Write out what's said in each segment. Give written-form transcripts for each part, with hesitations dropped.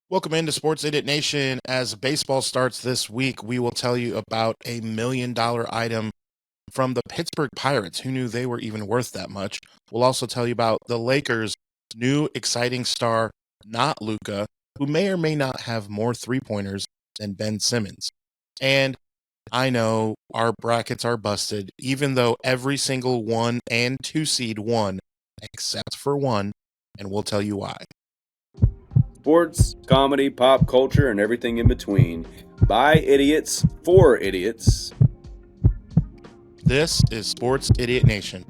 Welcome into Sports Idiot Nation. As baseball starts this week, we will tell you about $1 million item from the Pittsburgh Pirates. Who knew they were even worth that much? We'll also tell you about the Lakers' new exciting star, not Luka, who may or may not have more three-pointers than Ben Simmons. And I know our brackets are busted, even though every single 1 and 2 seed won, except for one, and we'll tell you why. Sports, comedy, pop culture, and everything in between. By idiots, for idiots. This is Sports Idiot Nation.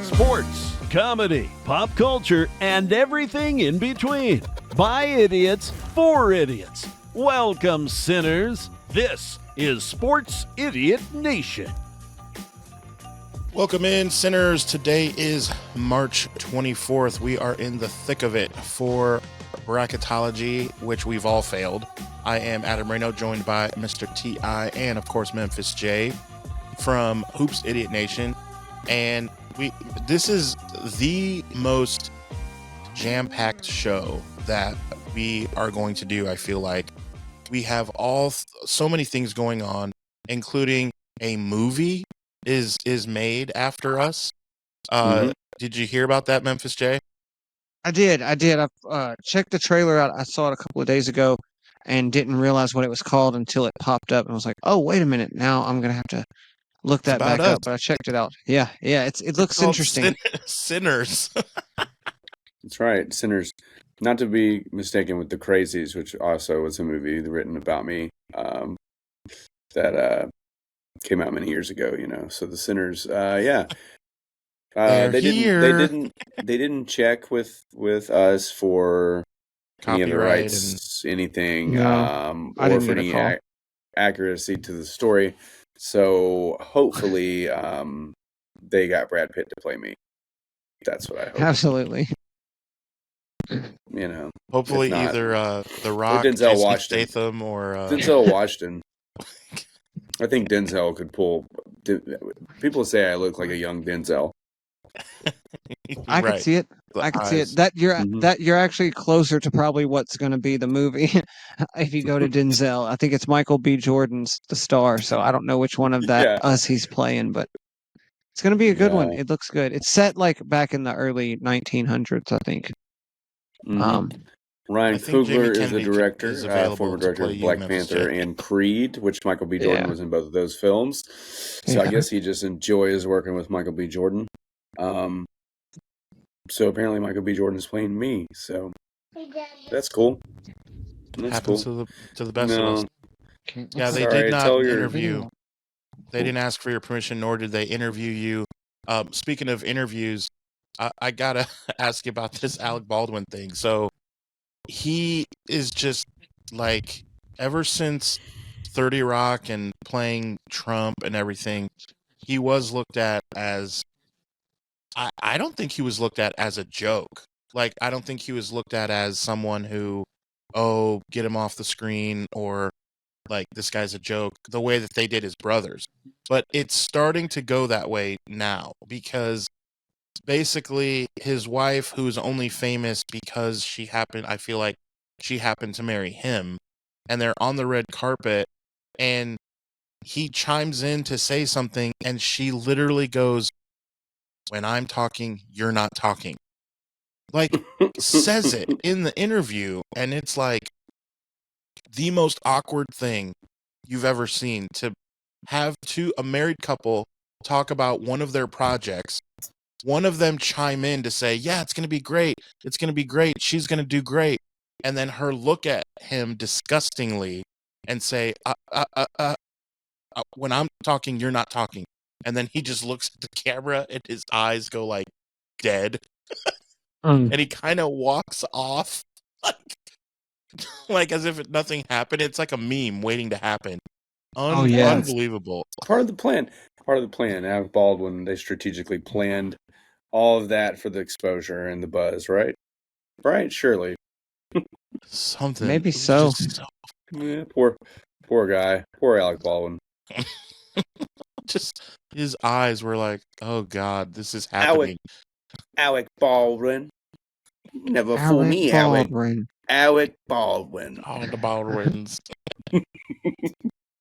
Sports, comedy, pop culture, and everything in between. By idiots, for idiots. Welcome, sinners. This is Sports Idiot Nation. Welcome in, sinners. Today is March 24th. We are in the thick of it for bracketology, which we've all failed. I am Adam Reno, joined by Mr. T.I. and, of course, Memphis J from Hoops Idiot Nation. And this is the most jam-packed show that we are going to do, I feel like. We have so many things going on, including a movie is made after us. Did you hear about that, Memphis J? I did. I checked the trailer out. I saw it a couple of days ago and didn't realize what it was called until it popped up and was like, oh, wait a minute. Now I'm going to have to look that back up. But I checked it out. Yeah. It looks interesting. Sinners. That's right, Sinners. Not to be mistaken with The Crazies, which also was a movie written about me that came out many years ago, So the Sinners, yeah. They didn't check with us for any of the rights, anything, or for any accuracy to the story. So hopefully, they got Brad Pitt to play me. That's what I hope. Absolutely. Hopefully not, either The Rock, Denzel Washington, Statham, or Denzel Washington. I think Denzel could pull. People say I look like a young Denzel. I could see it. That you're actually closer to probably what's going to be the movie if you go to Denzel. I think it's Michael B. Jordan's the star, so I don't know which one of us he's playing, but it's going to be a good one. It looks good. It's set like back in the early 1900s, I think. Ryan Coogler is the director, former director of Black Panther and Creed, which Michael B. Jordan was in both of those films. So I guess he just enjoys working with Michael B. Jordan. So apparently Michael B. Jordan is playing me. So that's cool. Happens to the best of us. Yeah, they did not interview. They didn't ask for your permission, nor did they interview you. Speaking of interviews, I gotta ask you about this Alec Baldwin thing. So he is just like, ever since 30 Rock and playing Trump and everything, he was looked at as, I don't think he was looked at as a joke. Like, I don't think he was looked at as someone who, get him off the screen, or like, this guy's a joke, the way that they did his brothers. But it's starting to go that way now, because basically his wife, who's only famous because I feel like she happened to marry him, and they're on the red carpet, and he chimes in to say something, and she literally goes, "When I'm talking, you're not talking." Like, says it in the interview, and it's like the most awkward thing you've ever seen, to have a married couple talk about one of their projects, one of them chime in to say, yeah, it's going to be great. It's going to be great. She's going to do great. And then her look at him disgustingly and say, when I'm talking, you're not talking. And then he just looks at the camera and his eyes go like dead. And he kind of walks off like as if nothing happened. It's like a meme waiting to happen. Unbelievable. Part of the plan. Alec Baldwin, they strategically planned all of that for the exposure and the buzz, right? Right, surely. Something. Maybe so. Yeah, poor guy. Poor Alec Baldwin. Just his eyes were like, oh God, this is happening. Alec Baldwin. Never fool me, Baldwin. Alec Baldwin. All the Baldwins.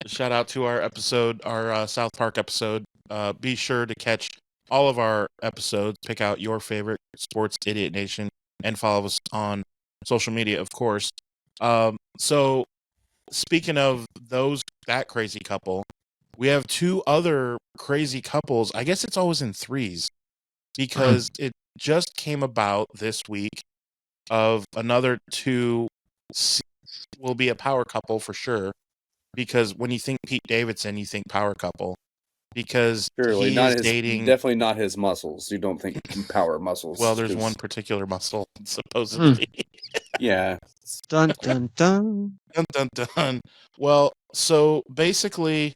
Shout out to our episode, our South Park episode. Be sure to catch all of our episodes. Pick out your favorite Sports Idiot Nation and follow us on social media, of course. So, speaking of that crazy couple, we have two other crazy couples. I guess it's always in threes because it just came about this week of another two will be a power couple for sure. Because when you think Pete Davidson, you think power couple. Because he is dating... Definitely not his muscles. You don't think power muscles. Well, there's one particular muscle, supposedly. Yeah. Dun, dun, dun. Dun, dun, dun. Well, so basically,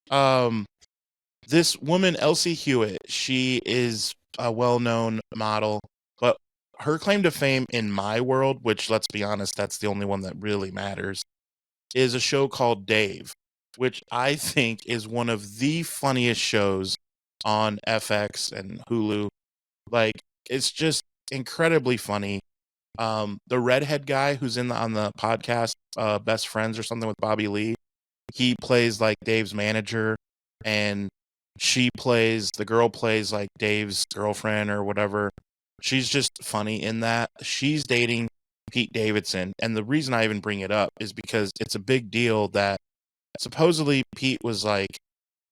this woman, Elsie Hewitt, she is a well-known model, but her claim to fame in my world, which, let's be honest, that's the only one that really matters, is a show called Dave, which I think is one of the funniest shows on FX and Hulu. Like, it's just incredibly funny. The redhead guy who's on the podcast, Best Friends or something with Bobby Lee, he plays like Dave's manager, and the girl plays like Dave's girlfriend or whatever. She's just funny in that. She's dating Pete Davidson, and the reason I even bring it up is because it's a big deal that supposedly Pete was like,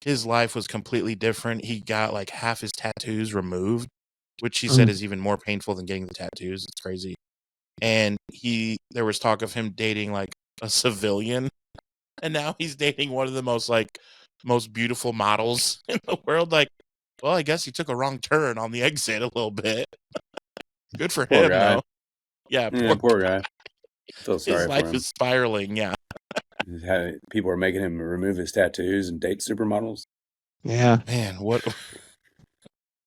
his life was completely different. He got like half his tattoos removed, which he said is even more painful than getting the tattoos. It's crazy. And there was talk of him dating like a civilian, and now he's dating one of the most beautiful models in the world. Like, well, I guess he took a wrong turn on the exit a little bit. Good for him, though. Yeah, poor guy. Feel sorry his for life him. is spiraling, yeah. People are making him remove his tattoos and date supermodels. Yeah. Man, what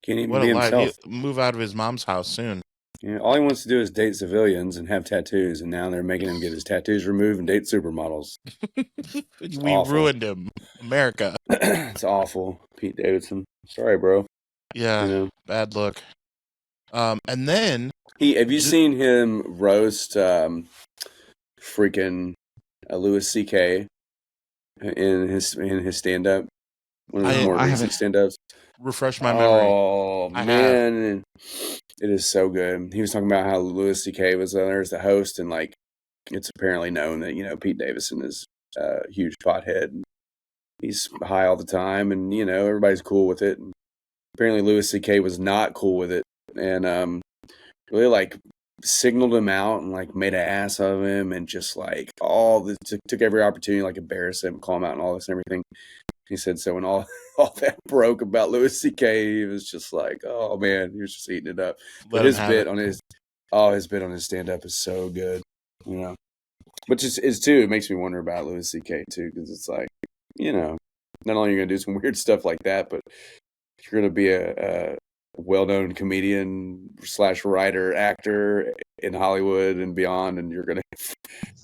can't even what be a life. himself. He'll move out of his mom's house soon. Yeah, all he wants to do is date civilians and have tattoos, and now they're making him get his tattoos removed and date supermodels. We ruined him. America. It's awful. Pete Davidson. Sorry, bro. Yeah, bad look. And then... have you seen him roast freaking Louis C.K. in his stand-up? One of his more recent stand-ups? Refresh my memory. Oh, man. It is so good. He was talking about how Louis C.K. was there as the host, and like it's apparently known that, Pete Davidson is a huge pothead. And he's high all the time, and, everybody's cool with it. And apparently Louis C.K. was not cool with it, and really like signaled him out and like made an ass of him, and just like took every opportunity like embarrass him, call him out and all this and everything. He said so when all that broke about Louis C.K., he was just like, oh man, he was just eating it up. But his bit on his stand-up is so good, Which is too, it makes me wonder about Louis C.K. too, because it's like, not only are you going to do some weird stuff like that, but if you're going to be a well-known comedian / writer, actor in Hollywood and beyond, and you're going to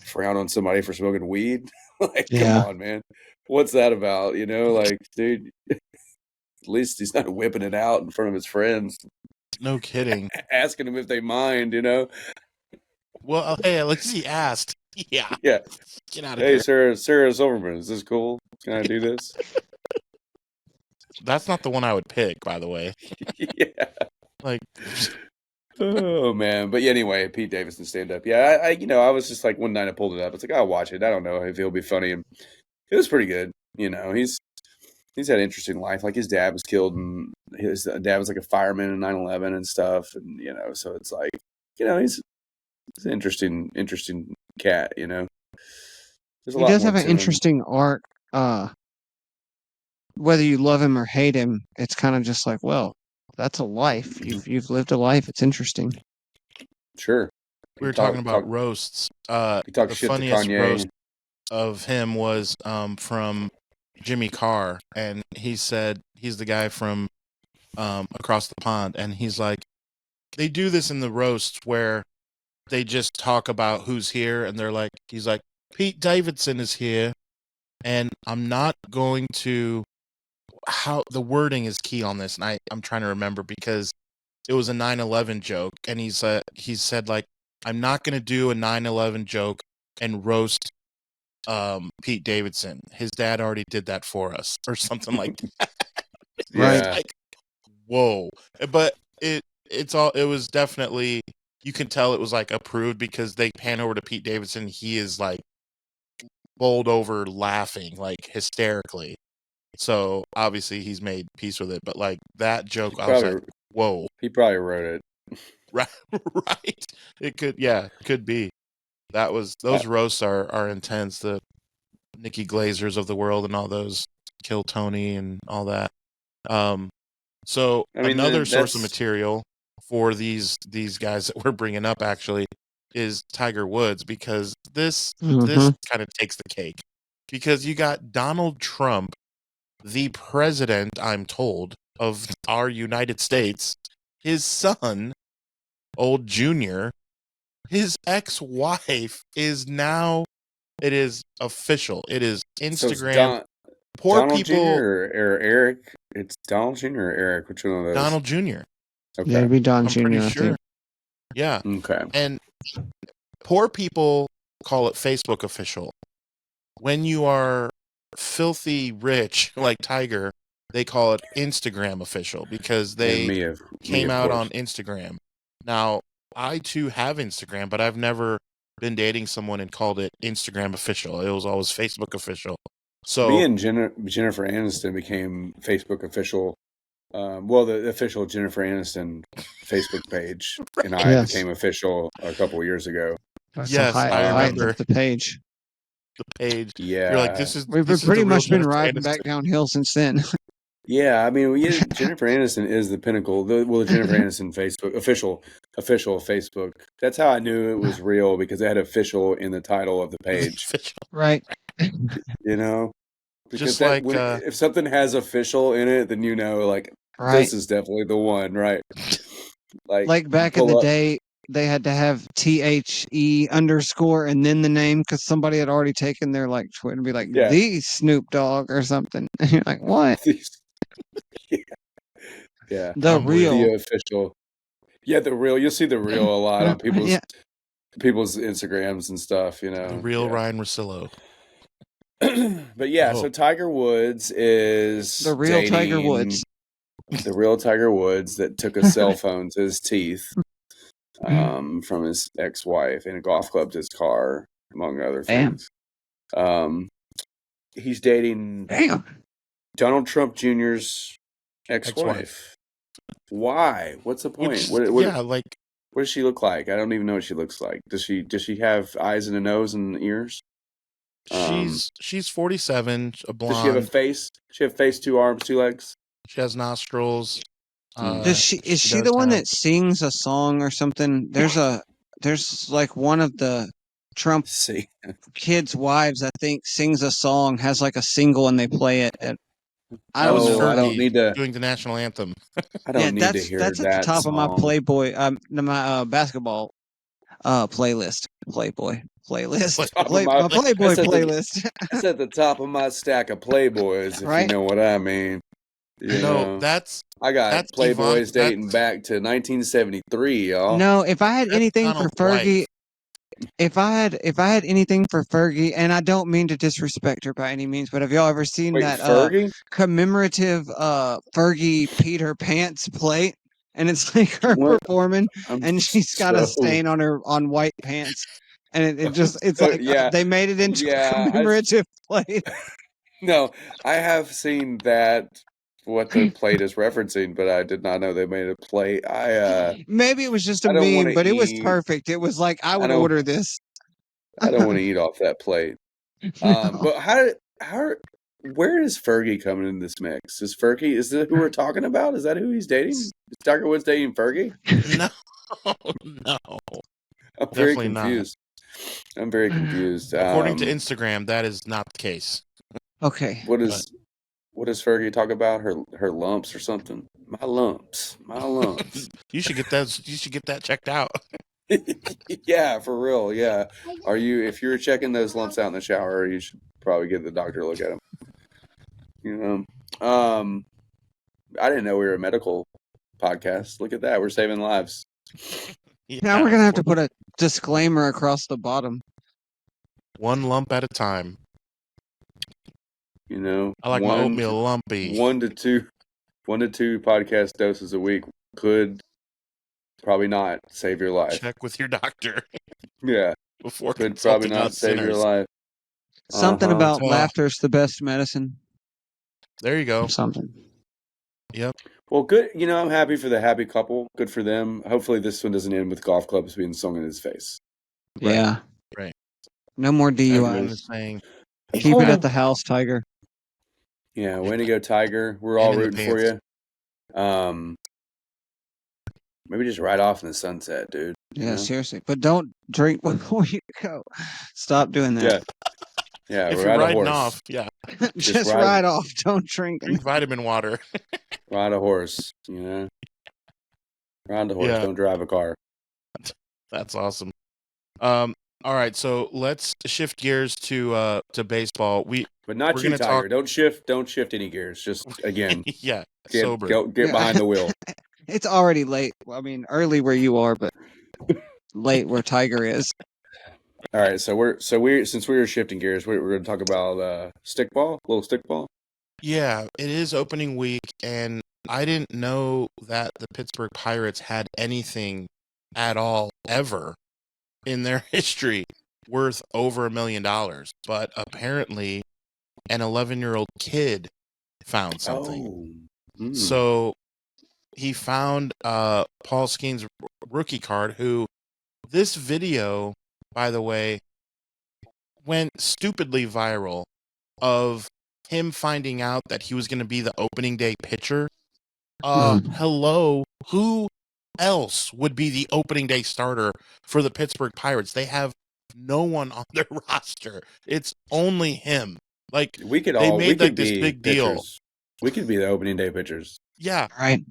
frown on somebody for smoking weed, like, come on, man. What's that about? Like, dude, at least he's not whipping it out in front of his friends. No kidding. Asking them if they mind, Well, hey, at least he asked. Yeah. Yeah. Get out of here. Hey, Sarah Silverman, is this cool? Can I do this? That's not the one I would pick, by the way. Yeah. Like... Oh man, but anyway, Pete Davidson stand up. Yeah, I was just like one night I pulled it up. It's like I'll watch it. I don't know if he'll be funny, and it was pretty good. He's had an interesting life. Like his dad was killed, and his dad was like a fireman in 9/11 and stuff, and so it's like he's an interesting cat. He does have an interesting arc. Whether you love him or hate him, it's kind of just like, well, that's a life. You've lived a life. It's interesting. Sure. We were talking about roasts. The funniest roast of him was from Jimmy Carr, and he said he's the guy from across the pond, and he's like, they do this in the roast where they just talk about who's here, and he's like, Pete Davidson is here, and I'm not going to... How the wording is key on this, and I'm trying to remember, because it was a 9/11 joke, and he said like, I'm not gonna do a 9/11 joke and roast Pete Davidson. His dad already did that for us, or something like that. Right. Like, whoa. But it was definitely, you can tell it was like approved because they pan over to Pete Davidson. He is like bowled over laughing, like hysterically. So obviously he's made peace with it. But like that joke, I was like, whoa. He probably wrote it. Right. It could be. Those roasts are intense. The Nikki Glazers of the world and all those, Kill Tony and all that. So another source of material for these guys that we're bringing up actually is Tiger Woods, because this kind of takes the cake, because you got Donald Trump, the president, I'm told, of our United States, his son, old Junior, his ex-wife is now, it is official. It is Instagram. So poor Donald people. Jr. or Eric? It's Donald Jr. or Eric? Which one of those? Donald Jr. Okay. Yeah, it'd be Don Jr. Pretty sure. Yeah. Okay. And poor people call it Facebook official. When you are filthy rich like Tiger, they call it Instagram official, because they came out on Instagram. Now, I too have Instagram, but I've never been dating someone and called it Instagram official. It was always Facebook official. So me and Jennifer Aniston became Facebook official. The official Jennifer Aniston Facebook page, and I became official a couple years ago. Yes, I remember the page. The page. Yeah, you're like, we've pretty much been riding back downhill since then. Yeah, I mean, Jennifer Aniston is the pinnacle. The Jennifer Aniston Facebook official Facebook. That's how I knew it was real, because it had official in the title of the page. Right. You know, because just like if something has official in it, then you know, like, this is definitely the one, right? Like back in the day, they had to have THE underscore and then the name, because somebody had already taken their like Twitter and be like, the Snoop Dogg or something. And you're like, what? Yeah. The real. The official. Yeah, the real. You'll see the real a lot on people's Instagrams and stuff, you know. The real Ryan Russillo. But yeah, so Tiger Woods is the real Tiger Woods. The real Tiger Woods that took a cell phone to his teeth from his ex-wife, and a golf club to his car, among other things. He's dating Donald Trump Jr.'s ex-wife. Why? What's the point? What does she look like? I don't even know what she looks like. Does she have eyes and a nose and ears? She's 47, a blonde. Does she have a face? She have face, 2 arms, 2 legs. She has nostrils. Is she the one that sings a song or something? There's like one of the Trump kids' wives, I think, sings a song, has like a single, and they play it. I don't need to doing the national anthem. I don't need to hear that. That's at the top of my Playboy, my basketball playlist. Playboy playlist. My Playboy playlist. That's at the top of my stack of Playboys, if you know what I mean. You know, I got Playboys dating back to 1973, y'all. No, if I had anything for Fergie, if I had anything for Fergie, and I don't mean to disrespect her by any means, but have y'all ever seen that commemorative Fergie Peter Pants plate? And it's like her performing, and she's got a stain on white pants, and it's like they made it into a commemorative plate. No, I have seen that. What the plate is referencing, but I did not know they made a plate. Maybe it was just a meme, but it was perfect. It was like, I would order this. I don't want to eat off that plate. But where is Fergie coming in this mix? Is that who we're talking about? Is that who he's dating? Is Tiger Woods dating Fergie? No. I'm very confused. I'm very confused. According to Instagram, that is not the case. Okay. What does Fergie talk about? Her lumps or something? My lumps. You should get that checked out. Yeah, for real. Yeah. If you're checking those lumps out in the shower, you should probably get the doctor to look at them. You know. I didn't know we were a medical podcast. Look at that. We're saving lives. Now we're going to have to put a disclaimer across the bottom. One lump at a time. You know, I like my oatmeal lumpy. 1 to 2 podcast doses a week could probably not save your life. Check with your doctor. Yeah. Before could probably not save your life. Something about laughter's the best medicine. There you go. Something. Yep. Well, good. You know, I'm happy for the happy couple. Good for them. Hopefully this one doesn't end with golf clubs being swung in his face. Yeah. Right. No more DUIs. Keep it at the house, Tiger. Yeah, way to go, Tiger. We're all rooting for you. Maybe just ride off in the sunset, dude. Yeah, seriously. But don't drink before you go. Stop doing that. Yeah, if you're riding off, just ride off. Don't drink. Drink vitamin water. Ride a horse, you know. Ride a horse. Don't drive a car. That's awesome. All right, so let's shift gears to baseball. But not you, Tiger. Don't shift any gears. Just again. Sober. Get behind the wheel. It's already late. Well, I mean, early where you are, but late where Tiger is. All right, so since we were shifting gears, we're going to talk about little stickball. Yeah, it is opening week, and I didn't know that the Pittsburgh Pirates had anything at all ever in their history worth over $1 million. But apparently, an 11-year-old kid found something. So he found Paul Skeen's rookie card, who this video, by the way, went stupidly viral, of him finding out that he was going to be the opening day pitcher. Hello, who else would be the opening day starter for the Pittsburgh Pirates? They have no one on their roster. It's only him. Like, they made this big deal. We could be the opening day pitchers. Yeah. Right.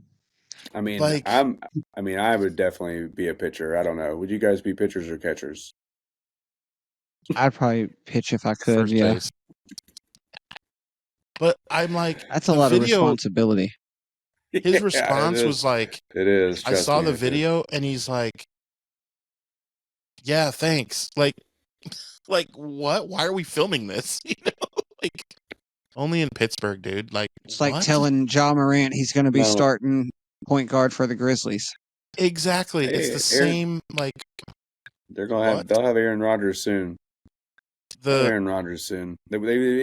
I mean, I would definitely be a pitcher. I don't know. Would you guys be pitchers or catchers? I'd probably pitch if I could. First base. But I'm like, that's a lot of responsibility. His response was like, "It is." I saw the video, and he's like, "Yeah, thanks." Like what? Why are we filming this? You know, like only in Pittsburgh, dude. Like it's like telling Ja Morant he's going to be starting point guard for the Grizzlies. Exactly. It's the same. Like they'll have Aaron Rodgers soon. He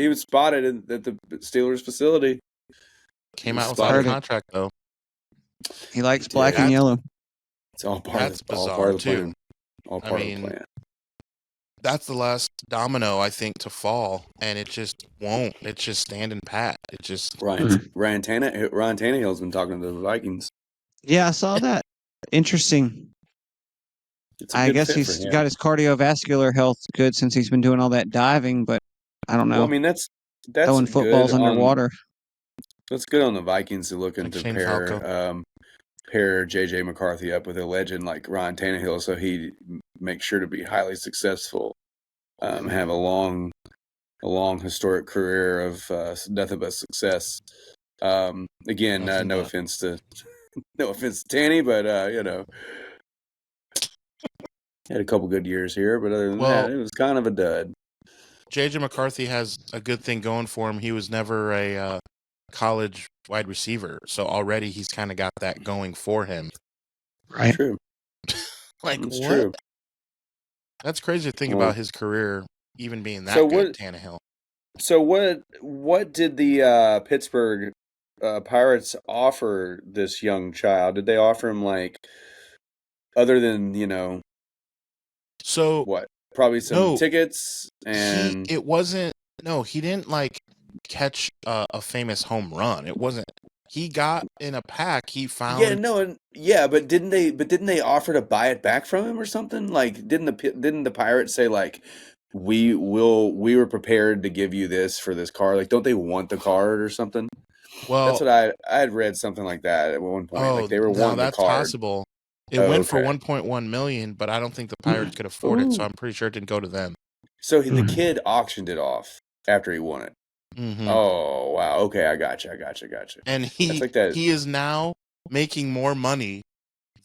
was spotted at the Steelers facility. Came out without a contract though. He likes black and yellow. It's all part of the plan. All part of the plan. That's the last domino, I think, to fall, and it just won't. It's just standing pat. It just Ryan Tannehill's been talking to the Vikings. Yeah, I saw that. Interesting. I guess he's got his cardiovascular health good since he's been doing all that diving, but I don't know. Well, I mean, that's throwing footballs underwater. That's good on the Vikings to look into pair J.J. McCarthy up with a legend like Ryan Tannehill, so he makes sure to be highly successful, have a long historic career of nothing but success. Again, no offense to Tanny, but you know, had a couple good years here, but other than that, it was kind of a dud. J.J. McCarthy has a good thing going for him. He was never a college wide receiver, so already he's kind of got that going for him. Right. True. It's what? True. That's crazy to think about his career even being that good, Tannehill. So what did the Pittsburgh Pirates offer this young child? Did they offer him, like, other than, you know, so what? Probably some tickets and he didn't like catch a famous home run. It wasn't. He got in a pack. He found. But didn't they offer to buy it back from him or something? Like, didn't the Pirates say, like, we were prepared to give you this for this card? Like, don't they want the card or something? Well, that's what I had read something like that at one point. Like, they were wanting the card. That's possible. It went for $1.1 million, but I don't think the Pirates could afford it, so I'm pretty sure it didn't go to them. So the kid auctioned it off after he won it. Mm-hmm. Oh, wow. Okay, I gotcha. And he is now making more money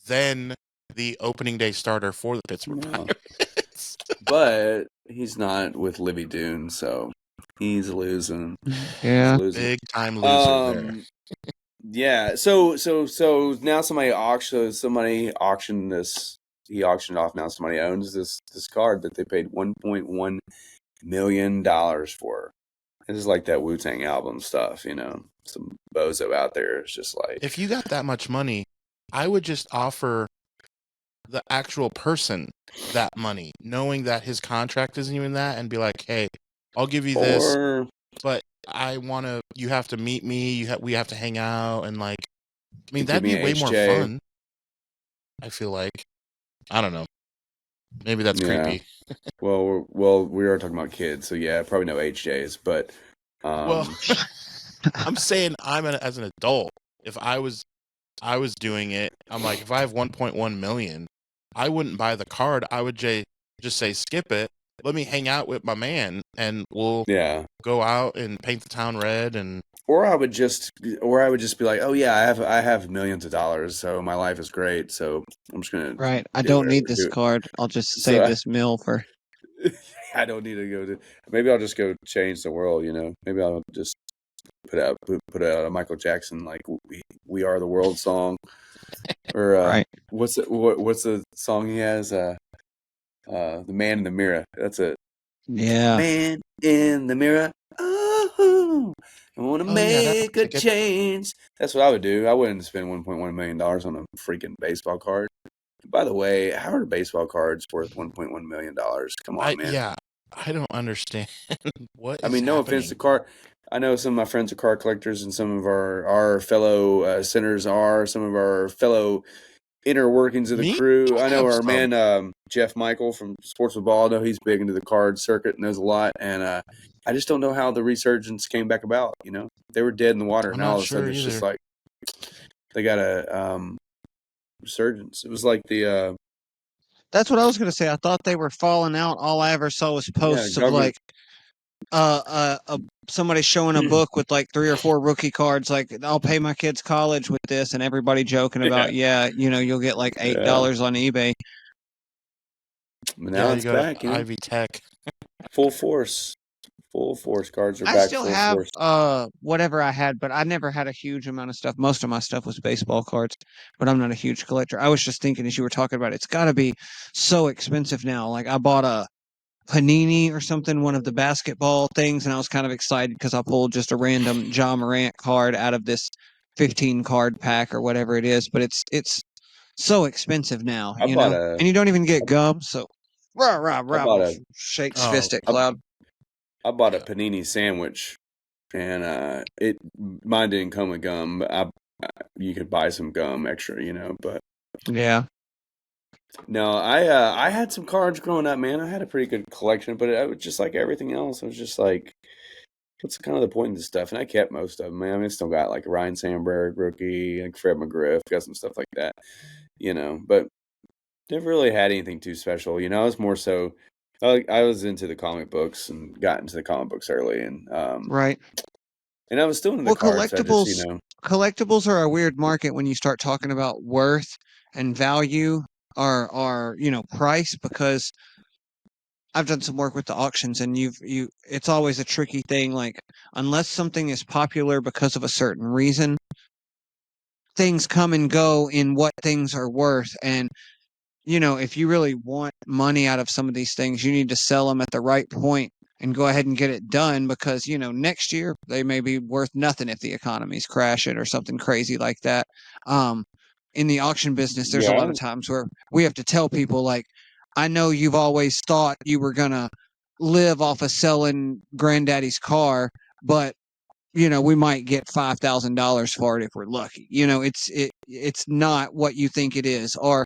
than the opening day starter for the Pittsburgh Pirates. But he's not with Livy Dune, so he's losing. Yeah, he's losing. Big time loser there. Yeah. So now somebody auctioned this. He auctioned off. Now somebody owns this card that they paid $1.1 million for. This is like that Wu-Tang album stuff, Some bozo out there is just like, if you got that much money, I would just offer the actual person that money, knowing that his contract isn't even that, and be like, hey, I'll give you this, but you have to meet me, we have to hang out, and like, I mean, that'd be way more fun. I feel like, I don't know, maybe that's creepy. Well, we are talking about kids, so yeah, probably no HJs, but well, I'm saying as an adult, if I was doing it, I'm like, if I have 1.1 million, I wouldn't buy the card. I would just say, skip it. Let me hang out with my man, and we'll go out and paint the town red. Or I would just be like, oh yeah, I have millions of dollars, so my life is great. So I'm just gonna I don't need this card. I'll just save this mill for. I don't need to go maybe I'll just go change the world. Maybe I'll just put out a Michael Jackson like "We Are the World" song, or what's the song he has? The Man in the Mirror. That's it. Yeah. Man in the mirror. Oh, I want to make a change. That's what I would do. I wouldn't spend $1.1 million on a freaking baseball card. By the way, how are baseball cards worth $1.1 million? Come on, man. Yeah, I don't understand what. I mean, no offense to card. I know some of my friends are card collectors, and some of our fellow sinners are. Some of our fellow inner workings of the crew. I know our man Jeff Michael from Sports with Ball. I know he's big into the card circuit, knows a lot, and I just don't know how the resurgence came back about. They were dead in the water, and all of a sudden it's just like they got a resurgence. It was like the. That's what I was going to say. I thought they were falling out. All I ever saw was posts of like somebody showing a book with like 3 or 4 rookie cards, like, I'll pay my kids college with this, and everybody joking about you'll get like $8 on eBay. Now it's back, Ivy Tech. Full force cards are back. I still have whatever I had, but I never had a huge amount of stuff. Most of my stuff was baseball cards, but I'm not a huge collector. I was just thinking, as you were talking about it, it's got to be so expensive now. Like, I bought a Panini or something, one of the basketball things, and I was kind of excited because I pulled just a random John Morant card out of this 15 card pack or whatever it is, but it's so expensive now, and you don't even get gum, so shakes fist at Cloud. I bought a Panini sandwich, and mine didn't come with gum. You could buy some gum extra, but yeah. No, I had some cards growing up, man. I had a pretty good collection, but it was just like everything else. I was just like, what's kind of the point of this stuff? And I kept most of them, man. I mean, I still got like Ryan Sandberg, rookie, like Fred McGriff, got some stuff like that, but never really had anything too special. I was more so, I was into the comic books and got into the comic books early, and right. And I was still in the cards. Collectibles are a weird market when you start talking about worth and value or price, because I've done some work with the auctions, and it's always a tricky thing. Like, unless something is popular because of a certain reason, things come and go in what things are worth. And if you really want money out of some of these things, you need to sell them at the right point and go ahead and get it done, because next year they may be worth nothing if the economy's crashing or something crazy like that. In the auction business, there's a lot of times where we have to tell people, like, I know you've always thought you were gonna live off of selling granddaddy's car, but we might get $5,000 for it if we're lucky. It's not what you think it is. Or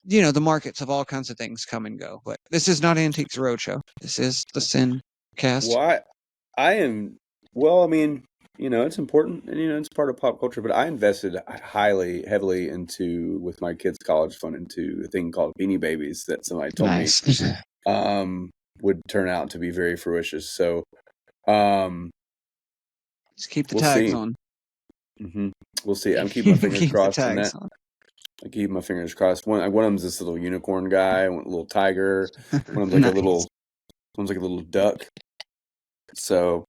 the markets of all kinds of things come and go. But this is not Antiques Roadshow. This is the Sin Cast. Well, I am. Well, I mean, it's important, and it's part of pop culture. But I invested heavily with my kids' college fund into a thing called Beanie Babies that somebody told me would turn out to be very fruitious. So, just keep the tags on. Mm-hmm. We'll see. I'm keeping my fingers crossed on that. On. I keep my fingers crossed. One of them's this little unicorn guy, one little tiger. One of them's like one's like a little duck. So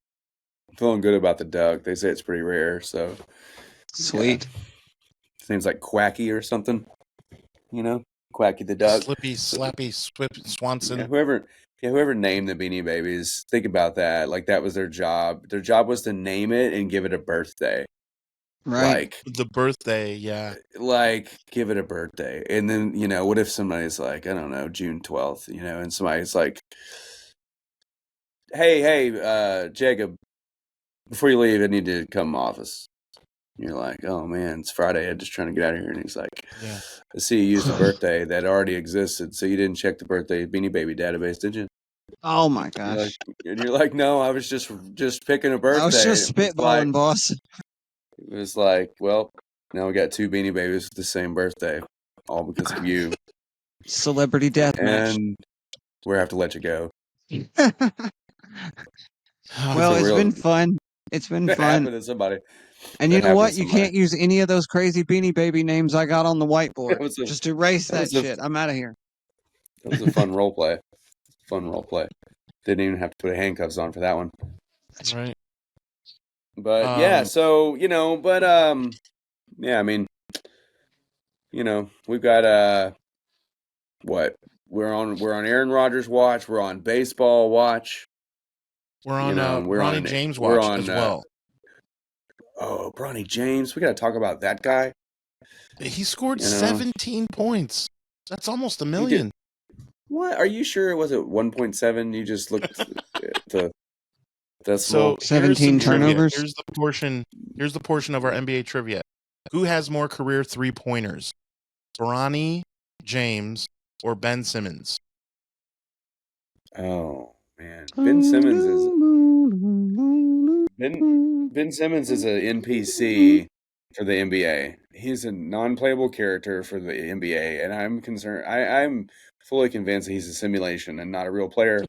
I'm feeling good about the duck. They say it's pretty rare. So sweet. Yeah. His name's like Quacky or something. Quacky the duck. Slippy, Slappy, Swanson. Yeah, whoever named the Beanie Babies, think about that. Like that was their job. Their job was to name it and give it a birthday. Right. Like the birthday, yeah. Like give it a birthday. And then, what if somebody's like, I don't know, June 12th, and somebody's like, hey, Jacob, before you leave, I need to come to office. And you're like, oh man, it's Friday. I'm just trying to get out of here. And he's like, yeah. I see you used a birthday that already existed, so you didn't check the birthday Beanie Baby database, did you? Oh my gosh. You're like, no, I was just picking a birthday. I was just spitballing, boss. It was like, well, now we got 2 Beanie Babies with the same birthday, all because of you. Celebrity death match. And we have to let you go. Well, it's been fun. It's been fun. To somebody. And you know what? You can't use any of those crazy Beanie Baby names I got on the whiteboard. Just erase that shit. I'm out of here. That was a fun role play. Didn't even have to put handcuffs on for that one. That's right. But yeah, so yeah, I mean, we've got what? We're on Aaron Rodgers watch. We're on baseball watch. We're on Bronny James watch as well. Oh, Bronny James. We got to talk about that guy. He scored 17 points. That's almost a million. What? Are you sure it wasn't 1.7? You just looked at the decimal. So 17 turnovers. Here's the portion of our NBA trivia. Who has more career 3-pointers? Bronny James or Ben Simmons? Oh man, Ben Simmons is an NPC for the NBA. He's a non-playable character for the NBA, and I'm concerned. I'm fully convinced that he's a simulation and not a real player.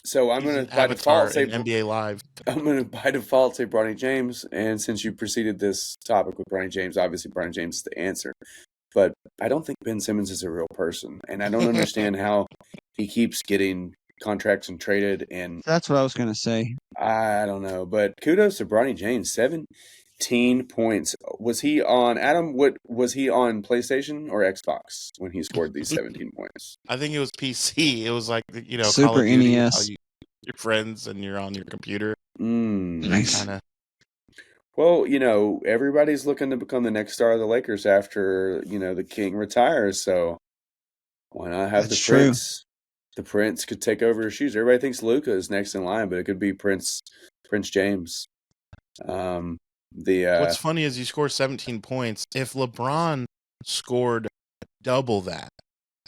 So I'm going to by default say NBA Live. I'm going to by default say Bronny James, and since you preceded this topic with Bronny James, obviously Bronny James is the answer. But I don't think Ben Simmons is a real person, and I don't understand how he keeps getting contracts and traded. And that's what I was going to say. I don't know, but kudos to Bronny James. 17 points. Was he on Adam? What was he on PlayStation or Xbox when he scored these 17 points? I think it was PC. It was like Super Call of Duty, NES. Your friends and you're on your computer. Nice. Kinda. Well, everybody's looking to become the next star of the Lakers after the king retires. So why not have the Prince? The Prince could take over his shoes. Everybody thinks Luka is next in line, but it could be Prince James. What's funny is you score 17 points. If LeBron scored double that,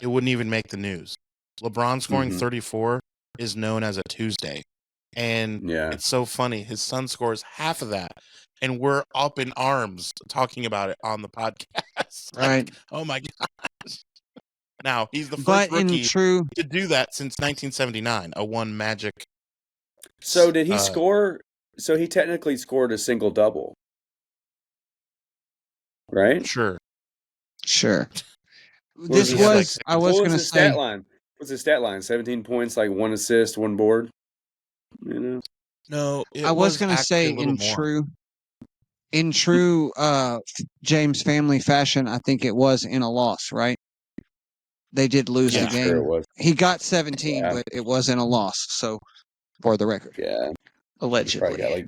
it wouldn't even make the news. LeBron scoring 34 is known as a Tuesday. And it's so funny. His son scores half of that. And we're up in arms talking about it on the podcast. Right. Oh my gosh. Now, he's the first rookie to do that since 1979, a one Magic. So did he score? So he technically scored a single double, right? Sure. This was, I was going to say. What's his stat line? 17 points, like 1 assist, 1 board? No, I was going to say in true James family fashion, I think it was in a loss, right? They did lose the game. Sure he got 17, but it was in a loss. So, for the record, allegedly.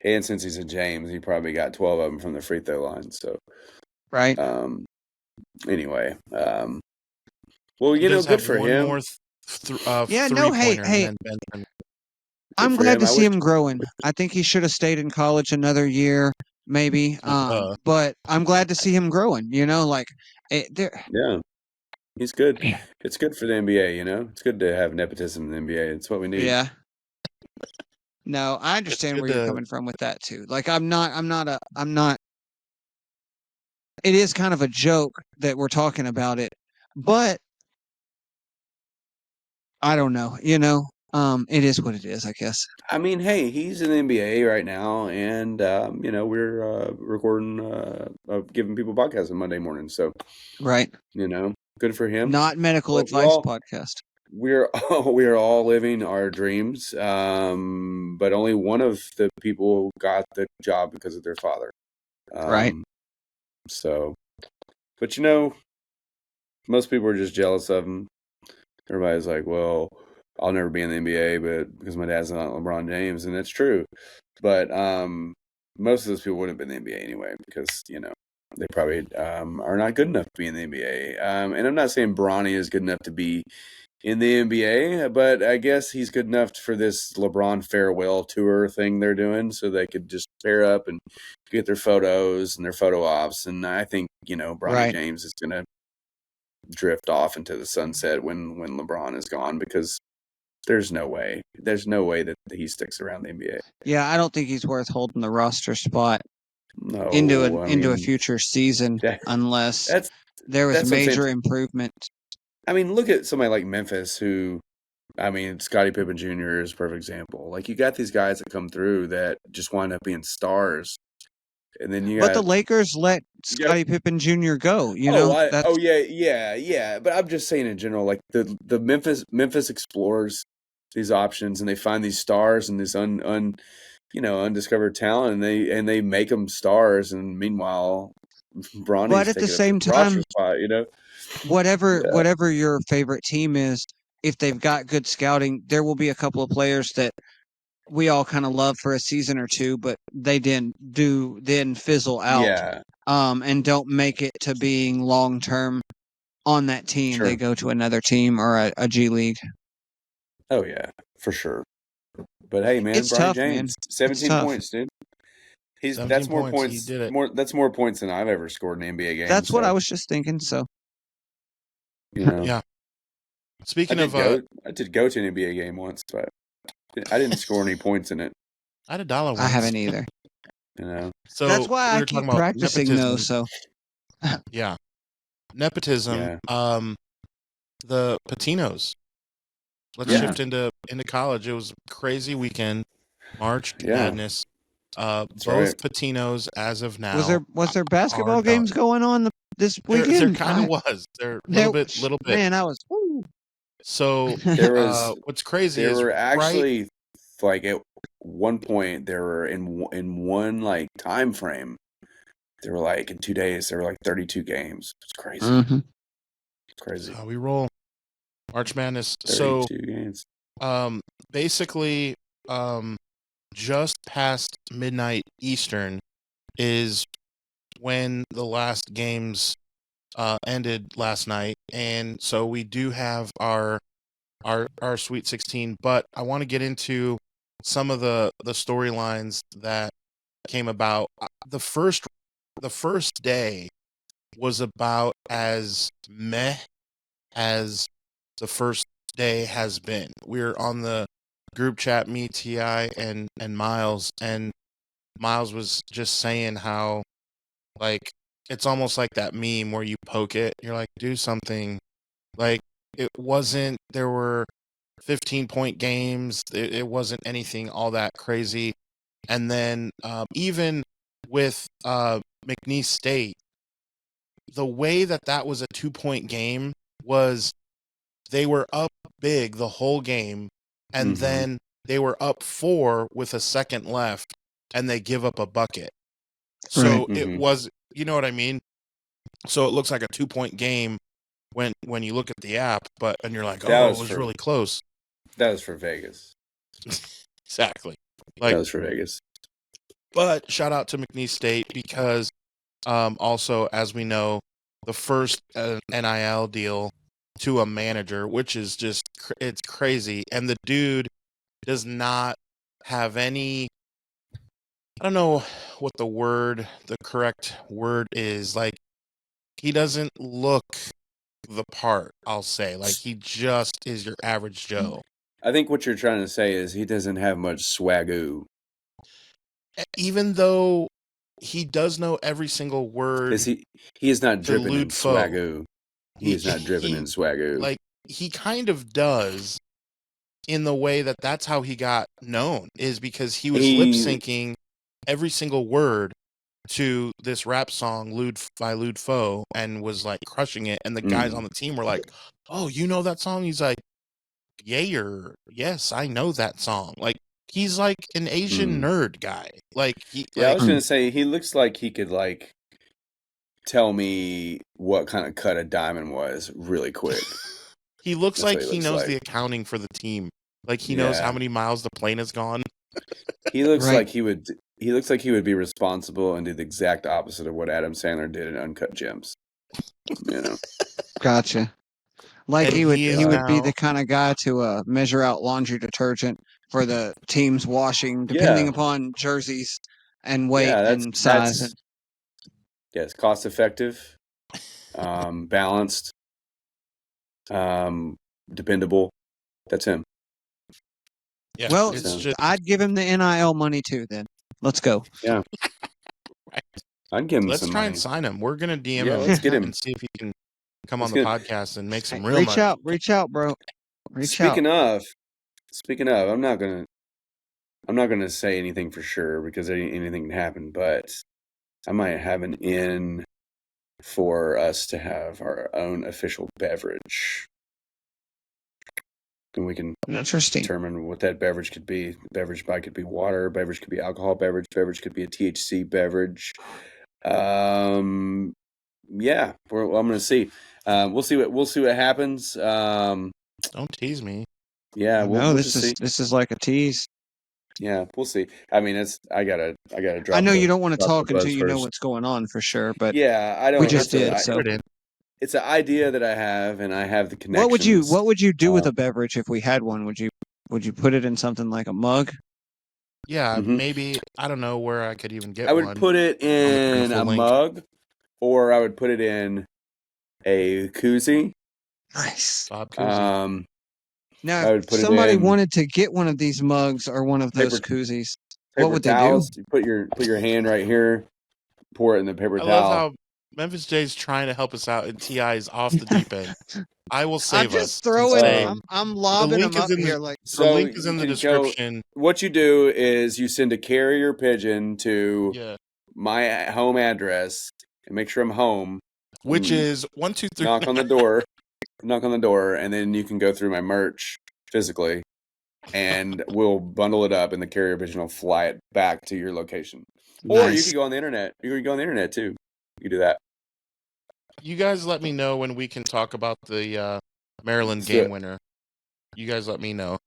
And since he's a James, he probably got 12 of them from the free throw line. So, right. Anyway, well, good for him. Hey. I'm glad to see him growing. I think he should have stayed in college another year, maybe. But I'm glad to see him growing. Yeah, he's good. It's good for the NBA. It's good to have nepotism in the NBA. It's what we need. Yeah. No, I understand where you're coming from with that too. Like, I'm not. It is kind of a joke that we're talking about it, but I don't know. It is what it is, I guess. I mean, hey, he's in the NBA right now, and we're recording, giving people podcasts on Monday morning. So, right, good for him. Not medical advice podcast. We are all living our dreams, but only one of the people got the job because of their father. Right. So, but most people are just jealous of him. Everybody's like, well, I'll never be in the NBA, but because my dad's not LeBron James, and that's true. But most of those people wouldn't have been in the NBA anyway, because they probably are not good enough to be in the NBA. And I'm not saying Bronny is good enough to be in the NBA, but I guess he's good enough for this LeBron farewell tour thing they're doing, so they could just pair up and get their photos and their photo ops. And I think Bronny James is gonna drift off into the sunset when LeBron is gone, because there's no way that he sticks around the NBA. Yeah, I don't think he's worth holding the roster spot into a future season unless there was major improvement. I mean, look at somebody like Memphis, who, Scottie Pippen Jr. is a perfect example. Like, you got these guys that come through that just wind up being stars. And then but the Lakers let Scottie Pippen Jr. go. Yeah. But I'm just saying in general, like the Memphis explores these options, and they find these stars and this undiscovered talent, and they make them stars. And meanwhile, Bronny's but at the same time, spot, whatever your favorite team is, if they've got good scouting, there will be a couple of players that we all kind of love for a season or two, but they then fizzle out, and don't make it to being long term on that team. Sure. They go to another team or a G League. Oh yeah, for sure. But hey, man, it's Bronny tough, James, man. 17 points, dude. That's more points. He did it. That's more points than I've ever scored in an NBA game. That's what I was just thinking. So, yeah. Speaking of, I did go to an NBA game once, but I didn't score any points in it. I had $1 once. I haven't either. So that's why I keep practicing though. So, yeah, nepotism. Yeah. The Patinos. Let's shift into college. It was a crazy weekend. March Madness. Both Patinos as of now. Was there basketball games going on this weekend? There kind of was. There little bit. Man, I was. Woo. So there was. What's crazy is there were actually like at one point there were in one like time frame. There were like in 2 days there were like 32 games. It's crazy. Mm-hmm. It's crazy. How we roll. March Madness. 32 games. Basically, just past midnight Eastern is when the last games ended last night, and so we do have our Sweet 16. But I want to get into some of the storylines that came about. The first day was about as meh as the first day has been. We're on the group chat, me, T.I., and Miles, and Miles was just saying how, like, it's almost like that meme where you poke it, you're like, do something. Like, it wasn't, there were 15-point games, it wasn't anything all that crazy. And then even with McNeese State, the way that was a 2-point game was they were up big the whole game, and then they were up 4 with a second left, and they give up a bucket. So it was, you know what I mean? So it looks like a 2-point game when you look at the app, and you're like, oh, it was really close. That was for Vegas. Exactly. Like, that was for Vegas. But shout out to McNeese State because also, as we know, the first NIL deal to a manager, which is just, it's crazy. And the dude does not have any, I don't know what the correct word is. Like, he doesn't look the part, I'll say. Like, he just is your average Joe. I think what you're trying to say is he doesn't have much swagoo. Even though he does know every single word. He is not driven in swagoo. He is not driven in swagoo. Like, he kind of does, in the way that that's how he got known, is because he was lip syncing every single word to this rap song by Lude Foe and was like crushing it. And the guys on the team were like, "Oh, you know that song?" He's like, yes, I know that song. Like, he's like an Asian nerd guy. Like, I was gonna say he looks like he could like tell me what kind of cut a diamond was really quick. He looks like he knows the accounting for the team. Like, he knows how many miles the plane has gone. He looks like he would. He looks like he would be responsible and do the exact opposite of what Adam Sandler did in Uncut Gems. You know. Gotcha. Like he would be the kind of guy to measure out laundry detergent for the team's washing, depending upon jerseys and weight and size. Yes, cost effective, balanced, dependable. That's him. Yeah, well, I'd give him the NIL money too. Then let's go. Yeah, I'd give him. Let's some try money. and sign him. We're gonna DM him. Let's get him and see if he can come on the podcast and make some real money. Reach out, bro. Speaking of, I'm not gonna say anything for sure because anything can happen. But I might have an in for us to have our own official beverage. And we can determine what that beverage could be. The beverage could be water. Beverage could be alcohol. Beverage could be a THC beverage. I'm going to see. We'll see what happens. Don't tease me. Yeah, this is like a tease. Yeah, we'll see. I mean, I gotta drop. I know you don't want to talk until you know what's going on for sure, but I don't. We just did. It's an idea that I have, and I have the connections. What would you do with a beverage if we had one? Would you put it in something like a mug? Yeah, maybe. I don't know where I could even get one. I would put it in a mug, or I would put it in a koozie. Nice. Bob koozie. Now, if somebody wanted to get one of these mugs or one of those koozies, what would towels, they do? You put your hand right here, pour it in the paper towel. I love how Memphis J's trying to help us out, and T.I. is off the deep end. I will save us. I'm just throwing. I'm lobbing them up here. The link is in the description. What you do is you send a carrier pigeon to my home address and make sure I'm home. Which is 123. Knock on the door, and then you can go through my merch physically, and we'll bundle it up, and the carrier pigeon will fly it back to your location. Nice. Or you can go on the internet. You can go on the internet too. You can do that. You guys let me know when we can talk about the Maryland game winner. You guys let me know.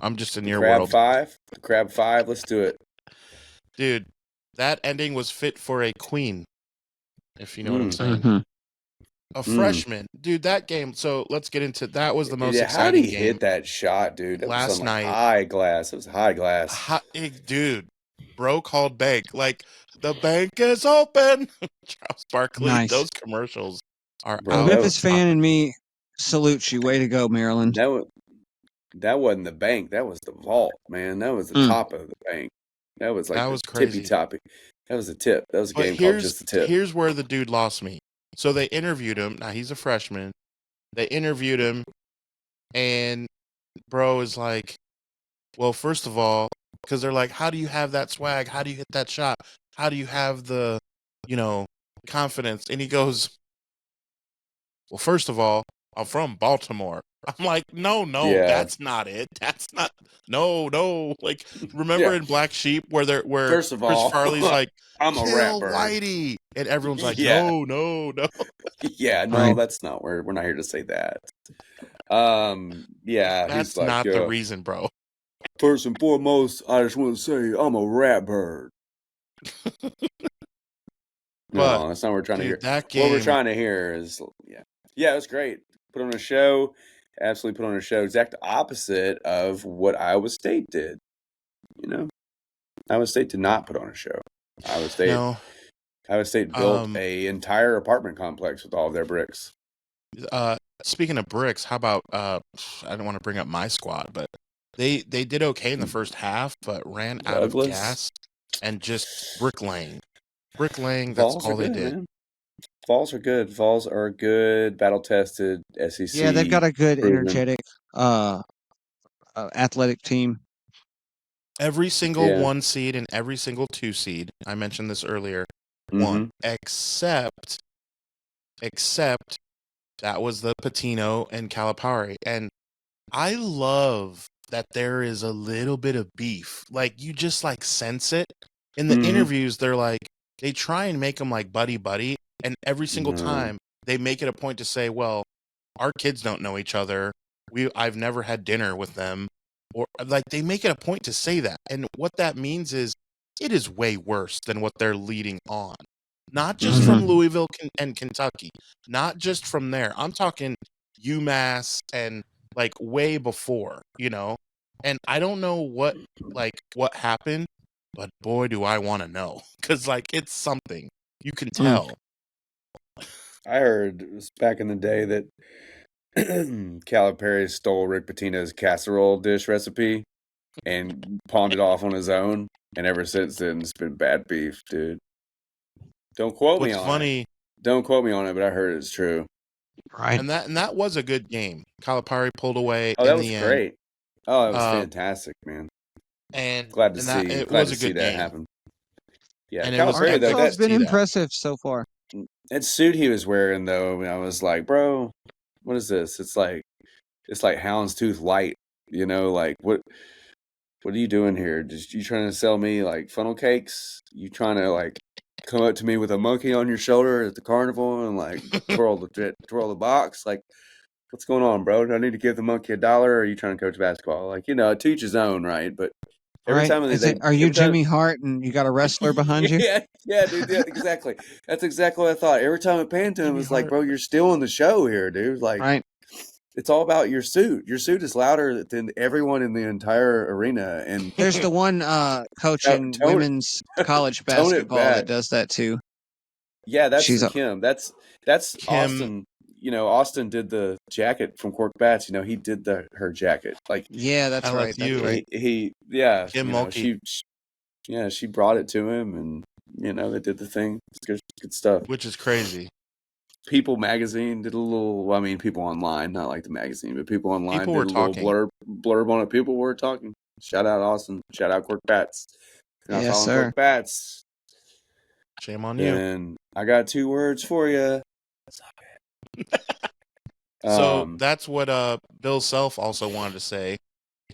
I'm just in your world. The Crab 5. Let's do it. Dude, that ending was fit for a queen, if you know what I'm saying. Mm-hmm. A freshman. Dude, that game. So let's get into that. Was the most exciting game. How did he hit that shot, dude? That last was night. High glass. It was high glass. Dude, bro called bank. Like, the bank is open. Charles Barkley. Nice. Those commercials are out. Memphis fan and me salute you. Way to go, Maryland. That wasn't the bank. That was the vault, man. That was the top of the bank. That was like tippy toppy. That was the tip. That was a game called Just the Tip. Here's where the dude lost me. So they interviewed him. Now he's a freshman. They interviewed him, and bro is like, well, first of all, because they're like, how do you have that swag? How do you hit that shot? How do you have the, confidence? And he goes, well, first of all, I'm from Baltimore. I'm like, no, that's not it. That's not, no. Like, remember in Black Sheep where first of all, Chris Farley's like, I'm a rapper, Whitey, and everyone's like, no. Yeah, no, that's not where we're not here to say that. That's not the reason, bro. First and foremost, I just want to say I'm a rap bird. No, that's not what we're trying to hear. What we're trying to hear is, it was great. Put on a show. Absolutely put on a show. Exact opposite of what Iowa State did. Iowa State did not put on a show. Iowa State built a entire apartment complex with all of their bricks. Speaking of bricks, how about I don't want to bring up my squad, but they did okay in the first half, but ran out of gas and just bricklaying. That's all they did. Man. Vols are good. Vols are good, battle-tested SEC. Yeah, they've got a good, energetic athletic team. Every single 1 seed and every single 2 seed, I mentioned this earlier, won, except that was the Patino and Calipari. And I love that there is a little bit of beef. Like, you just, like, sense it. In the interviews, they're like, they try and make them, like, buddy-buddy, and every single time, they make it a point to say, well, our kids don't know each other. I've never had dinner with them. Or, like, they make it a point to say that. And what that means is it is way worse than what they're leading on. Not just from Louisville and Kentucky. Not just from there. I'm talking UMass and, like, way before, you know? And I don't know what happened, but boy, do I want to know. Because, like, it's something. You can tell. I heard it was back in the day that Calipari stole Rick Pitino's casserole dish recipe and pawned it off on his own. And ever since then, it's been bad beef, dude. Don't quote me on it. Don't quote me on it, but I heard it's true. Right. And that was a good game. Calipari pulled away. Oh, that was great. Oh, it was fantastic, man. And glad to see that happen. Yeah, and Calipari though, that's been impressive so far. That suit he was wearing though, I was like, bro, what is this? It's like houndstooth light, you know, like what are you doing here? Just you trying to sell me like funnel cakes? You trying to like come up to me with a monkey on your shoulder at the carnival and like twirl the box? Like, what's going on, bro? Do I need to give the monkey $1, or are you trying to coach basketball? Like, you know, to each his own, right? But every time are you Jimmy Hart and you got a wrestler behind you? Yeah, dude, yeah, exactly. That's exactly what I thought. Every time it panned to him, it was like, bro, you're stealing the show here, dude. Like, it's all about your suit. Your suit is louder than everyone in the entire arena. And there's the one coaching women's college basketball that does that too. Yeah, that's Kim. That's Kim. Austin. You know, Austin did the jacket from Cork Bats. You know, he did her jacket. Like, yeah, that's right. That's right. Kim Mulkey. She brought it to him, and you know, they did the thing. It's good stuff. Which is crazy. People Magazine did a little. Well, I mean, people online, not like the magazine, but people online did a little blurb on it. People were talking. Shout out Austin. Shout out Cork Bats. Yes, sir. Cork Bats. Shame on you. And I got 2 words for you. So that's what Bill Self also wanted to say.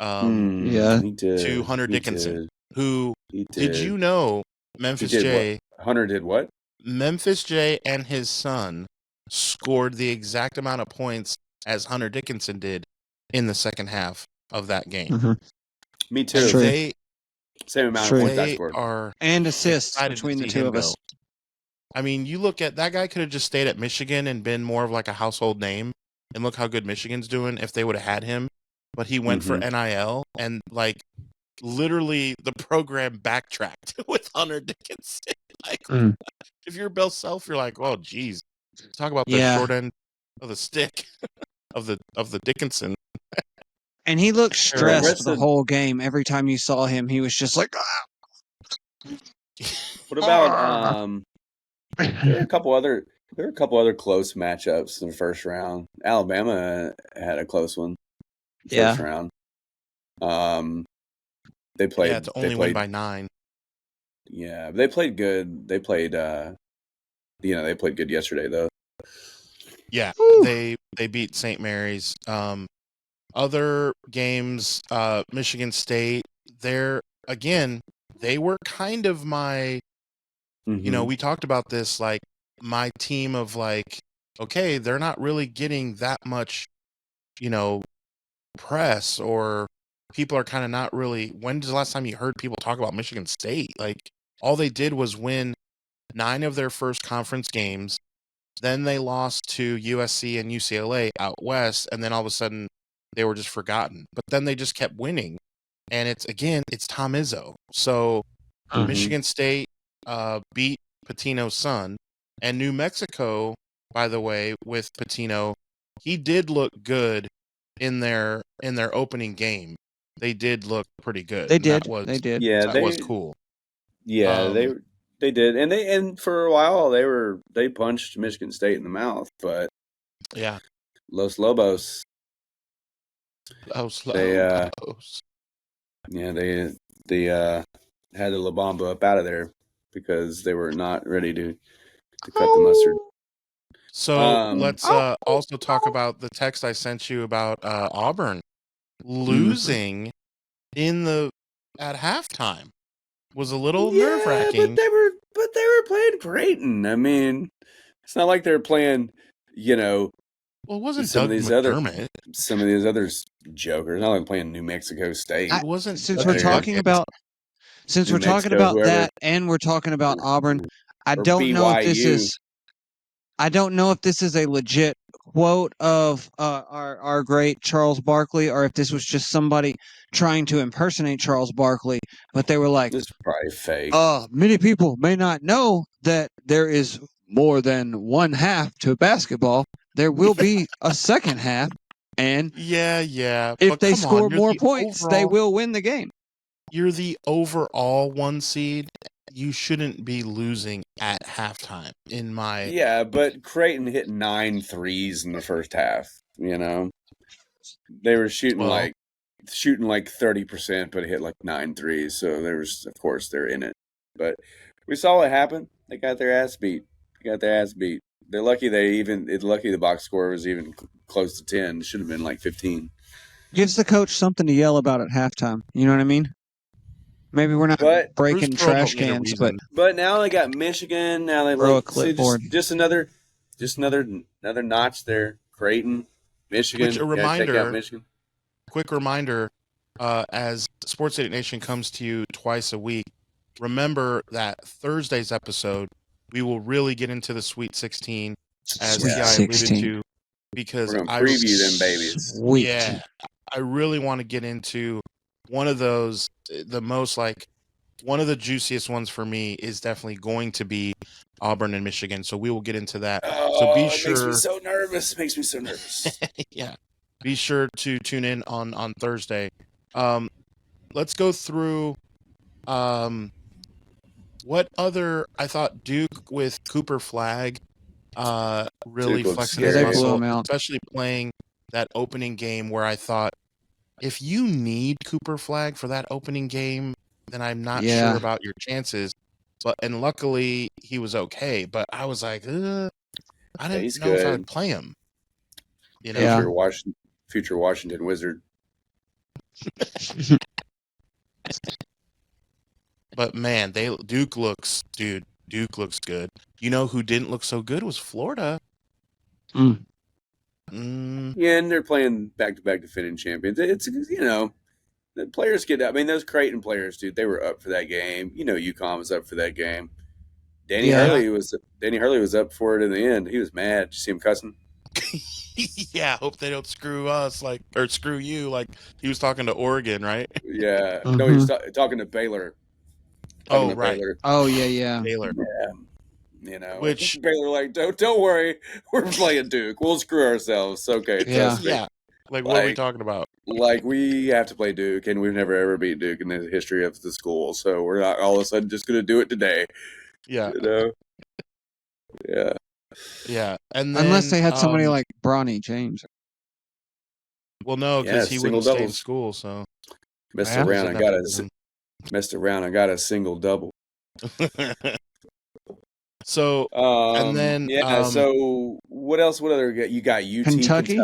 He did. To Hunter Dickinson, who did you know Memphis J? Hunter did what? Memphis J and his son scored the exact amount of points as Hunter Dickinson did in the second half of that game. Me too. Same amount of points I scored. And assists between the two of us. I mean, you look at that guy could have just stayed at Michigan and been more of like a household name. And look how good Michigan's doing if they would have had him. But he went for NIL, and like literally the program backtracked with Hunter Dickinson. Like, if you're Bill Self, you're like, oh, geez, talk about the short end of the stick of the Dickinson. And he looked stressed the whole game. Every time you saw him, he was just like, What about there are a couple other close matchups in the first round. Alabama had a close one. First round. They played. Yeah, it's only win by 9. Yeah, they played good. They played. They played good yesterday though. Yeah, they beat St. Mary's. Other games, Michigan State. They were kind of my. You know, we talked about this, like my team of like, okay, they're not really getting that much, you know, press, or people are kind of not really. When's the last time you heard people talk about Michigan State? Like, all they did was win 9 of their first conference games. Then they lost to USC and UCLA out west, and then all of a sudden they were just forgotten. But then they just kept winning, and it's Tom Izzo. So Michigan State beat Pitino's son, and New Mexico, by the way, with Pitino, he did look good in their opening game. They did look pretty good. They did. Yeah, that was cool. Yeah, they did, and for a while they punched Michigan State in the mouth, but yeah, Los Lobos. Slow. They had the La Bamba up out of there because they were not ready to cut the mustard. So let's also talk about the text I sent you about Auburn losing at halftime. Was a little nerve-wracking. But they were playing Creighton. I mean, it's not like they're playing, Well, it wasn't Doug McDermott. Some of these other jokers. Not like playing New Mexico State. It wasn't. Since we're talking about that, and we're talking about Auburn, I don't know if this is a legit quote of our great Charles Barkley, or if this was just somebody trying to impersonate Charles Barkley. But they were like, "This is probably fake." Many people may not know that there is more than one half to basketball. There will be a second half, and if they score more points, they will win the game. You're the overall 1 seed. You shouldn't be losing at halftime, but Creighton hit 9 threes in the first half. They were shooting like 30%, but it hit like 9 threes. So of course, they're in it. But we saw what happened. They got their ass beat. They're lucky the box score was even close to 10. It should have been like 15. Gives the coach something to yell about at halftime. You know what I mean? Maybe we're not breaking trash cans, but now they got Michigan. Now they throw a clipboard. Just another notch there. Creighton, Michigan. Which quick reminder, as Sports Idiot Nation comes to you twice a week, remember that Thursday's episode we will really get into the Sweet 16, as Ti alluded to, because we're gonna preview them babies. Sweet. Yeah, I really want to get into one of those. One of the juiciest ones for me is definitely going to be Auburn and Michigan. So we will get into that. So be sure. It makes me so nervous. Yeah. Be sure to tune in on Thursday. Let's go through what other. I thought Duke with Cooper Flag really flexing his muscle, especially playing that opening game where I thought, if you need Cooper Flag for that opening game, then I'm not sure about your chances. And luckily he was okay. But I was like, I didn't know if I would play him. Future Washington Wizard. But man, Duke looks good. You know who didn't look so good was Florida. Yeah, and they're playing back-to-back defending champions. It's the players get. I mean, those Creighton players, dude, they were up for that game. UConn was up for that game. Danny Hurley was up for it in the end. He was mad. Did you see him cussing? Yeah, hope they don't screw us or screw you like he was talking to Oregon, right? Yeah. No, he was talking to Baylor. Right. Baylor. Oh yeah. Baylor. Yeah. Which Baylor like, don't worry, we're playing Duke. We'll screw ourselves. Okay. Yeah. Like, what are we talking about? Like, we have to play Duke, and we've never ever beat Duke in the history of the school, so we're not all of a sudden just going to do it today. Yeah. Yeah. Yeah. And then, unless they had somebody like Bronny James. Well, no, because he wouldn't stay in school, so. Messed around, I got a single double. So, and then. So, what else? What other? You got UT Kentucky?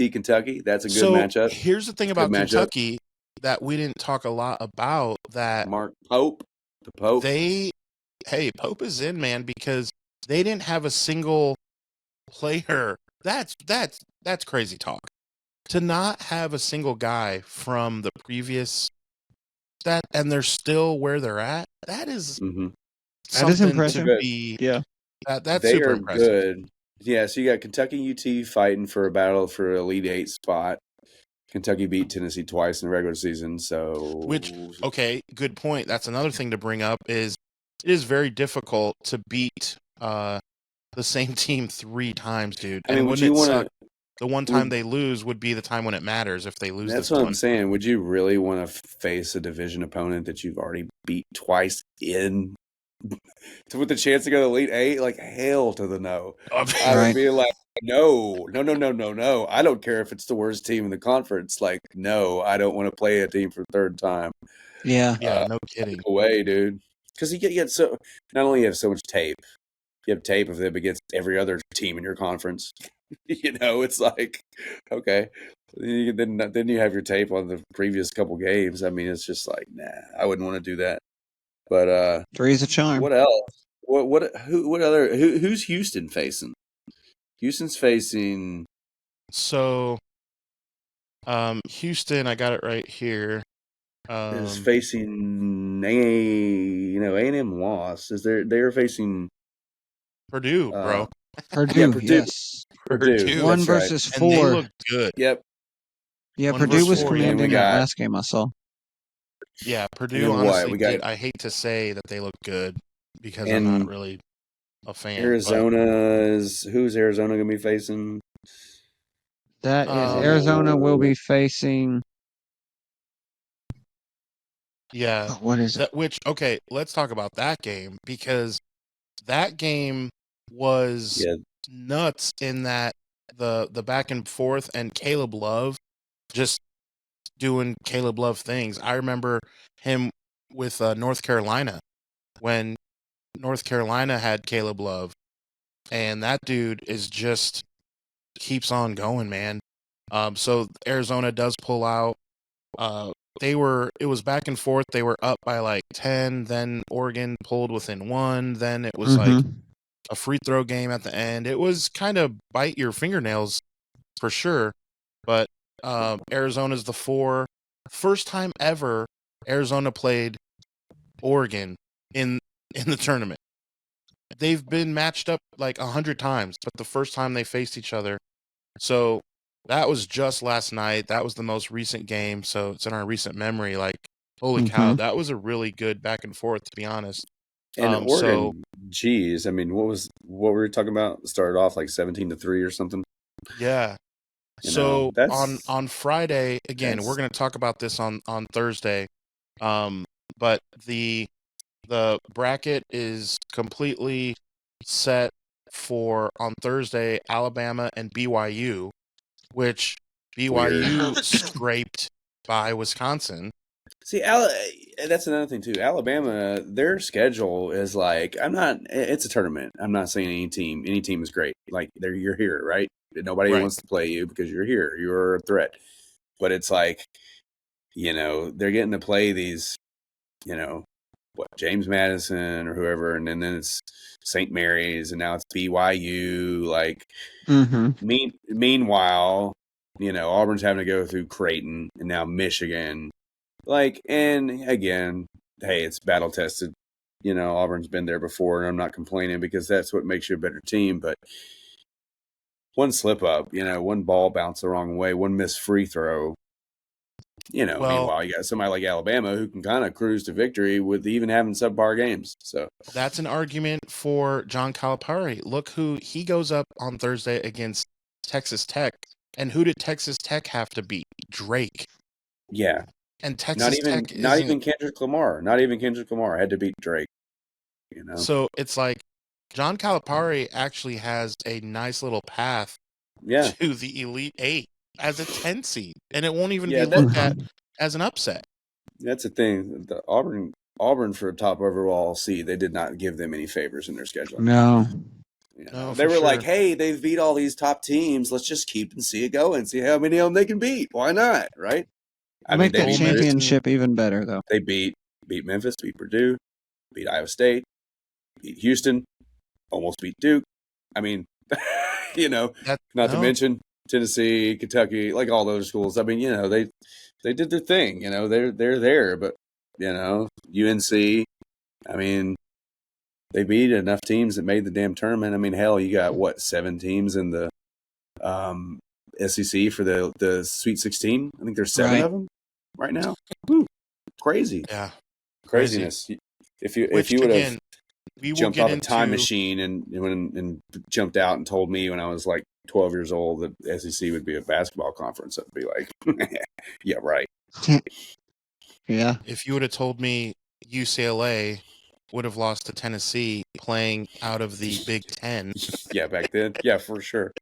Kentucky. That's a good matchup. Here's the thing about Kentucky that we didn't talk a lot about. That Mark Pope, the Pope. Pope is in, man, because they didn't have a single player. That's crazy talk. To not have a single guy from the previous and they're still where they're at. That is that is impressive. That's they super are impressive. Good. Yeah, so you got Kentucky UT fighting for a battle for Elite 8 spot. Kentucky beat Tennessee twice in the regular season, so good point. That's another thing to bring up is it is very difficult to beat the same team 3 times, dude. I mean, the one time they lose would be the time when it matters if they lose. That's what I'm saying. Would you really want to face a division opponent that you've already beat twice in with the chance to go to the Elite Eight, like hell to the no. I Right. would be like, no. I don't care if it's the worst team in the conference. Like, no, I don't want to play a team for the third time. Yeah. Yeah, no kidding. Away, dude. Because you get so not only you have so much tape, you have tape of them against every other team in your conference. It's like, okay. Then you have your tape on the previous couple games. I mean, it's just like, nah, I wouldn't want to do that. But Three's a charm. what else? Who's Houston facing? Houston's facing. So, Houston, I got it right here. Is facing A&M loss. They're facing Purdue, bro. Purdue, yeah, Purdue. Yes. Purdue. 1 versus And 4. they look good. Yep. Yeah, 1 Purdue versus was 4. commanding that last game I saw. Yeah, Purdue honestly did. I hate to say that they look good because I'm not really a fan. Who's Arizona going to be facing? That is Arizona will be facing. Yeah. What is it? Okay, let's talk about that game because that game was nuts in that the back and forth and Caleb Love just doing Caleb Love things. I remember him with North Carolina when North Carolina had Caleb Love, and that dude is just keeps on going, man. So Arizona does pull out. It was back and forth. They were up by like 10, then Oregon pulled within 1, then it was like a free throw game at the end. It was kind of bite your fingernails for sure, but Arizona's the 4. First time ever Arizona played Oregon in the tournament. They've been matched up like 100 times, but the first time they faced each other. So that was just last night. That was the most recent game, so it's in our recent memory. Like, holy cow, that was a really good back and forth, to be honest. And Oregon, geez, I mean, what were we talking about? Started off like 17-3 or something. Yeah. So on Friday, again, we're going to talk about this on Thursday. But the bracket is completely set for on Thursday, Alabama and BYU, which BYU scraped by Wisconsin. See, that's another thing too. Alabama, their schedule is like, it's a tournament. I'm not saying any team is great. Like you're here, right? Nobody wants to play you because you're here. You're a threat. But it's like, they're getting to play these, James Madison or whoever, and then it's St. Mary's, and now it's BYU. Like, meanwhile, Auburn's having to go through Creighton and now Michigan. Like, and again, hey, it's battle tested. Auburn's been there before, and I'm not complaining because that's what makes you a better team. But one slip up, one ball bounced the wrong way, one missed free throw. Meanwhile, you got somebody like Alabama who can kind of cruise to victory with even having subpar games. So that's an argument for John Calipari. Look who he goes up on Thursday against Texas Tech, and who did Texas Tech have to beat? Drake. Yeah. And Texas Tech not even Kendrick Lamar. Not even Kendrick Lamar had to beat Drake. So it's like John Calipari actually has a nice little path to the Elite 8 as a 10 seed, and it won't even be looked at as an upset. That's the thing. The Auburn for a top overall seed, they did not give them any favors in their schedule. No. They were like, hey, they've beat all these top teams. Let's just keep and see it going. See how many of them they can beat. Why not? Right? Make the championship even better, though. They beat Memphis, beat Purdue, beat Iowa State, beat Houston, almost beat Duke. I mean, not to mention Tennessee, Kentucky, like all those schools. I mean, they did their thing. They're there, but UNC. I mean, they beat enough teams that made the damn tournament. I mean, hell, you got 7 teams in the SEC for the Sweet 16. I think there's 7 of them right now. Woo, crazy. Yeah, craziness. If you would have jumped off a time machine and jumped out and told me when I was like 12 years old that SEC would be a basketball conference, I'd be like, yeah, right. Yeah. If you would have told me UCLA would have lost to Tennessee playing out of the Big Ten. Yeah, back then. Yeah, for sure.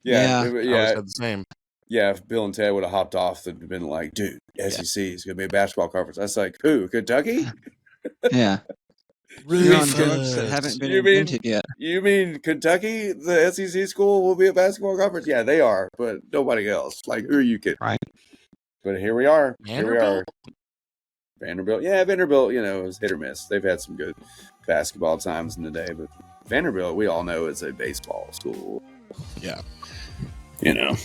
Yeah. I always said the same. Yeah, if Bill and Ted would have hopped off, they'd been like, dude, SEC is going to be a basketball conference. That's like, who? Kentucky? Yeah. You're on drugs that haven't been invented yet. You mean Kentucky, the SEC school, will be a basketball conference? Yeah, they are, but nobody else. Like, who are you kidding? Right. But here we are. Vanderbilt? Here we are. Vanderbilt. Yeah, Vanderbilt, is hit or miss. They've had some good basketball times in the day, but Vanderbilt, we all know, is a baseball school. Yeah.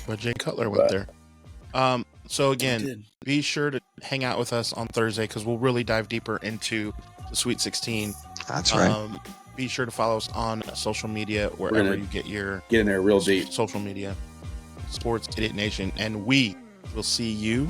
But Jay Cutler went there. So again, be sure to hang out with us on Thursday because we'll really dive deeper into the Sweet 16. That's right. Be sure to follow us on social media wherever you get in there real deep social media. Sports Idiot Nation, and we will see you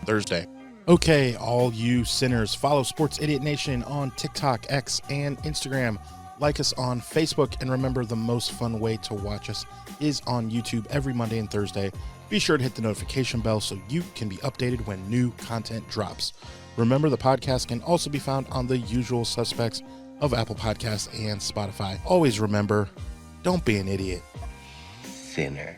Thursday. Okay, all you sinners, follow Sports Idiot Nation on TikTok, X, and Instagram. Like us on Facebook, and remember, the most fun way to watch us is on YouTube every Monday and Thursday. Be sure to hit the notification bell so you can be updated when new content drops. Remember, the podcast can also be found on the usual suspects of Apple Podcasts and Spotify. Always remember, don't be an idiot. Sinner.